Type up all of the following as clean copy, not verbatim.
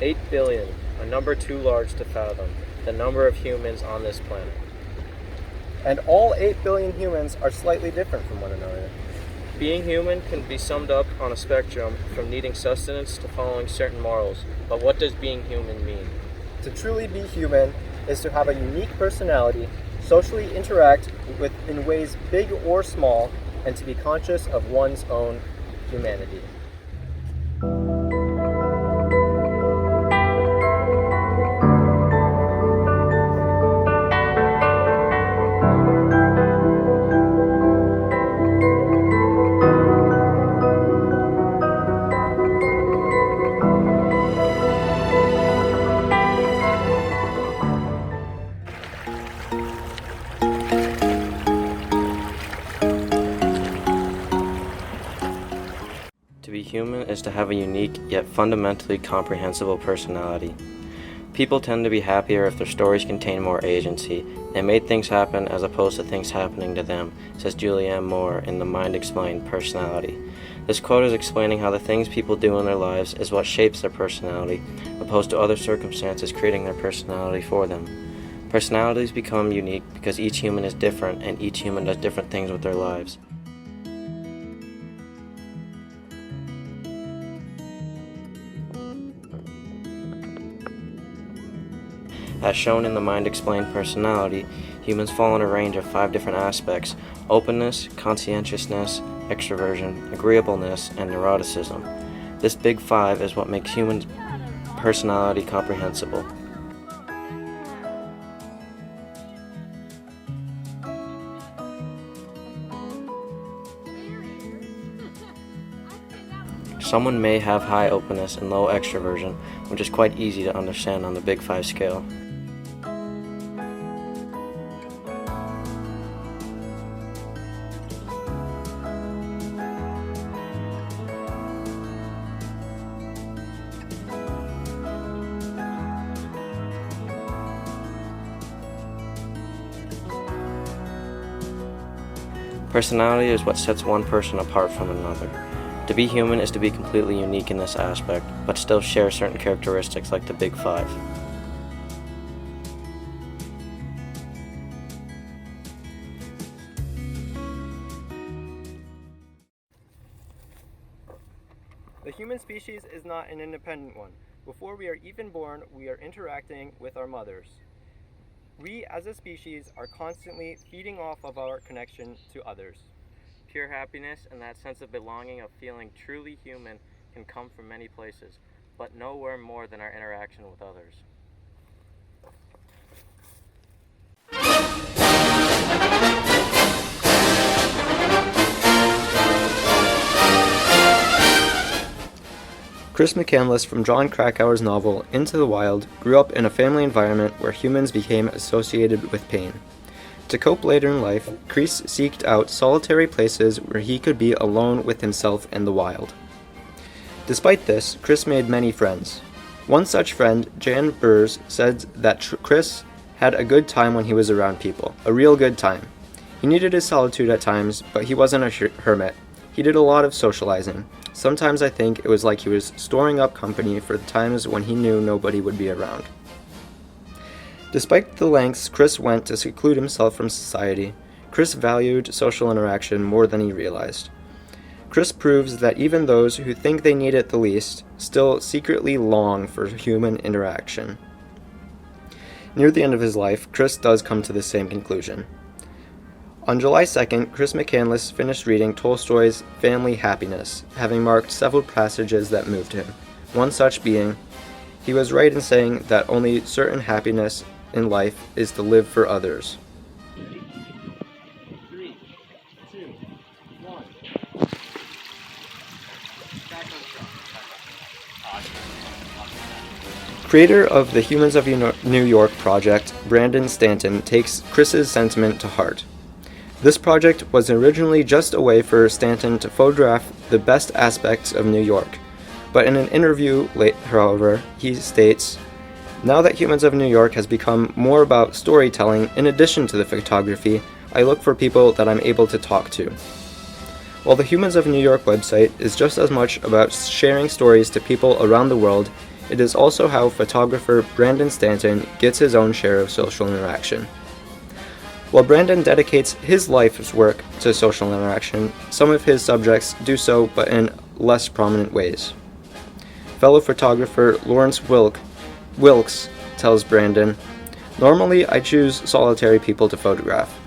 8 billion, a number too large to fathom, the number of humans on this planet. And all 8 billion humans are slightly different from one another. Being human can be summed up on a spectrum from needing sustenance to following certain morals. But what does being human mean? To truly be human is to have a unique personality, socially interact with in ways big or small, and to be conscious of one's own humanity. To be human is to have a unique yet fundamentally comprehensible personality. People tend to be happier if their stories contain more agency. They made things happen as opposed to things happening to them, says Julianne Moore in The Mind Explained Personality. This quote is explaining how the things people do in their lives is what shapes their personality, opposed to other circumstances creating their personality for them. Personalities become unique because each human is different and each human does different things with their lives. As shown in The Mind Explained Personality, humans fall in a range of 5 different aspects: openness, conscientiousness, extroversion, agreeableness, and neuroticism. This big 5 is what makes human personality comprehensible. Someone may have high openness and low extroversion, which is quite easy to understand on the Big 5 scale. Personality is what sets one person apart from another. To be human is to be completely unique in this aspect, but still share certain characteristics like the Big 5. The human species is not an independent one. Before we are even born, we are interacting with our mothers. We, as a species, are constantly feeding off of our connection to others. Pure happiness and that sense of belonging, of feeling truly human, can come from many places, but nowhere more than our interaction with others. Chris McCandless from John Krakauer's novel Into the Wild grew up in a family environment where humans became associated with pain. To cope later in life, Chris seeked out solitary places where he could be alone with himself and the wild. Despite this, Chris made many friends. One such friend, Jan Burrs, said that Chris had a good time when he was around people, a real good time. He needed his solitude at times, but he wasn't a hermit. He did a lot of socializing. Sometimes I think it was like he was storing up company for the times when he knew nobody would be around. Despite the lengths Chris went to seclude himself from society, Chris valued social interaction more than he realized. Chris proves that even those who think they need it the least still secretly long for human interaction. Near the end of his life, Chris does come to the same conclusion. On July 2nd, Chris McCandless finished reading Tolstoy's Family Happiness, having marked several passages that moved him. One such being, he was right in saying that only certain happiness in life is to live for others. 3, 2, 1. Creator of the Humans of New York project, Brandon Stanton takes Chris's sentiment to heart. This project was originally just a way for Stanton to photograph the best aspects of New York, but in an interview later, however, he states, "Now that Humans of New York has become more about storytelling in addition to the photography, I look for people that I'm able to talk to." While the Humans of New York website is just as much about sharing stories to people around the world, It is also how photographer Brandon Stanton gets his own share of social interaction. While Brandon dedicates his life's work to social interaction, some of his subjects do so, but in less prominent ways. Fellow photographer Lawrence Wilkes tells Brandon, "Normally I choose solitary people to photograph.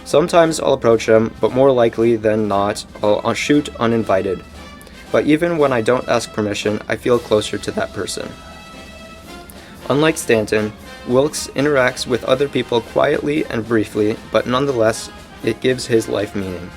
Sometimes I'll approach them, but more likely than not, I'll shoot uninvited. But even when I don't ask permission, I feel closer to that person." Unlike Stanton, Wilkes interacts with other people quietly and briefly, but nonetheless, it gives his life meaning.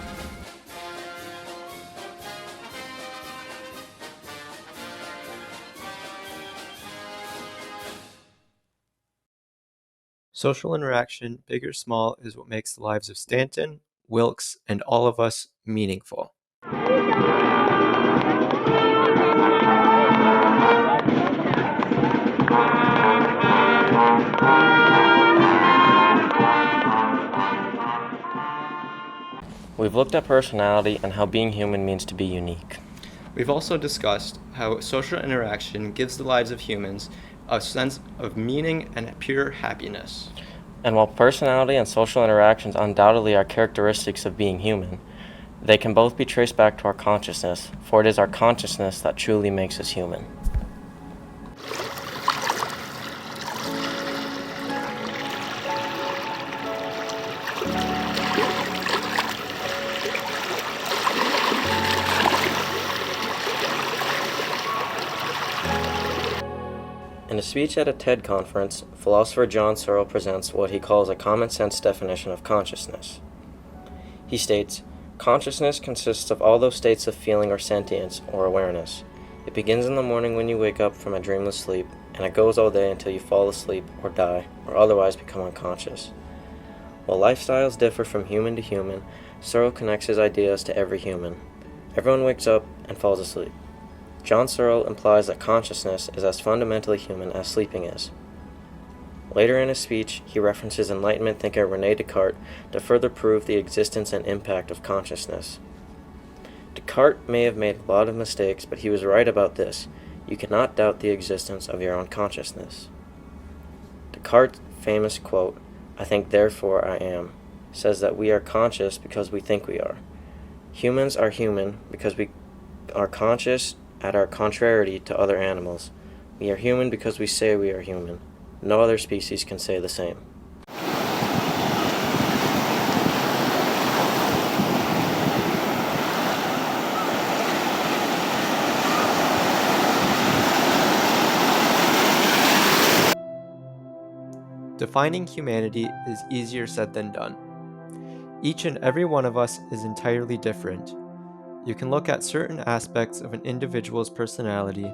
Social interaction, big or small, is what makes the lives of Stanton, Wilkes, and all of us meaningful. We've looked at personality and how being human means to be unique. We've also discussed how social interaction gives the lives of humans a sense of meaning and pure happiness. And while personality and social interactions undoubtedly are characteristics of being human, they can both be traced back to our consciousness, for it is our consciousness that truly makes us human. In a speech at a TED conference, philosopher John Searle presents what he calls a common-sense definition of consciousness. He states, "Consciousness consists of all those states of feeling or sentience or awareness. It begins in the morning when you wake up from a dreamless sleep, and it goes all day until you fall asleep or die or otherwise become unconscious." While lifestyles differ from human to human, Searle connects his ideas to every human. Everyone wakes up and falls asleep. John Searle implies that consciousness is as fundamentally human as sleeping is. Later in his speech, he references Enlightenment thinker René Descartes to further prove the existence and impact of consciousness. Descartes may have made a lot of mistakes, but he was right about this: you cannot doubt the existence of your own consciousness. Descartes' famous quote, "I think therefore I am," says that we are conscious because we think we are. Humans are human because we are conscious at our contrariety to other animals. We are human because we say we are human. No other species can say the same. Defining humanity is easier said than done. Each and every one of us is entirely different. You can look at certain aspects of an individual's personality,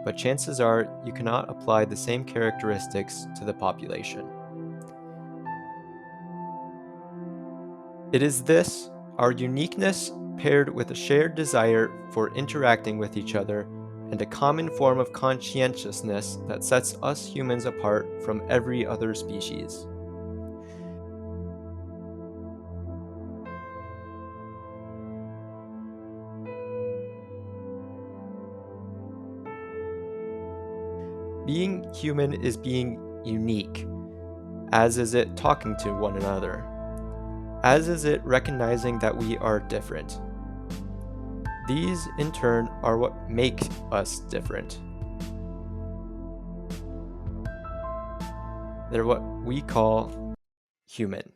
but chances are you cannot apply the same characteristics to the population. It is this, our uniqueness paired with a shared desire for interacting with each other and a common form of conscientiousness that sets us humans apart from every other species. Being human is being unique, as is it talking to one another, as is it recognizing that we are different. These, in turn, are what make us different. They're what we call human.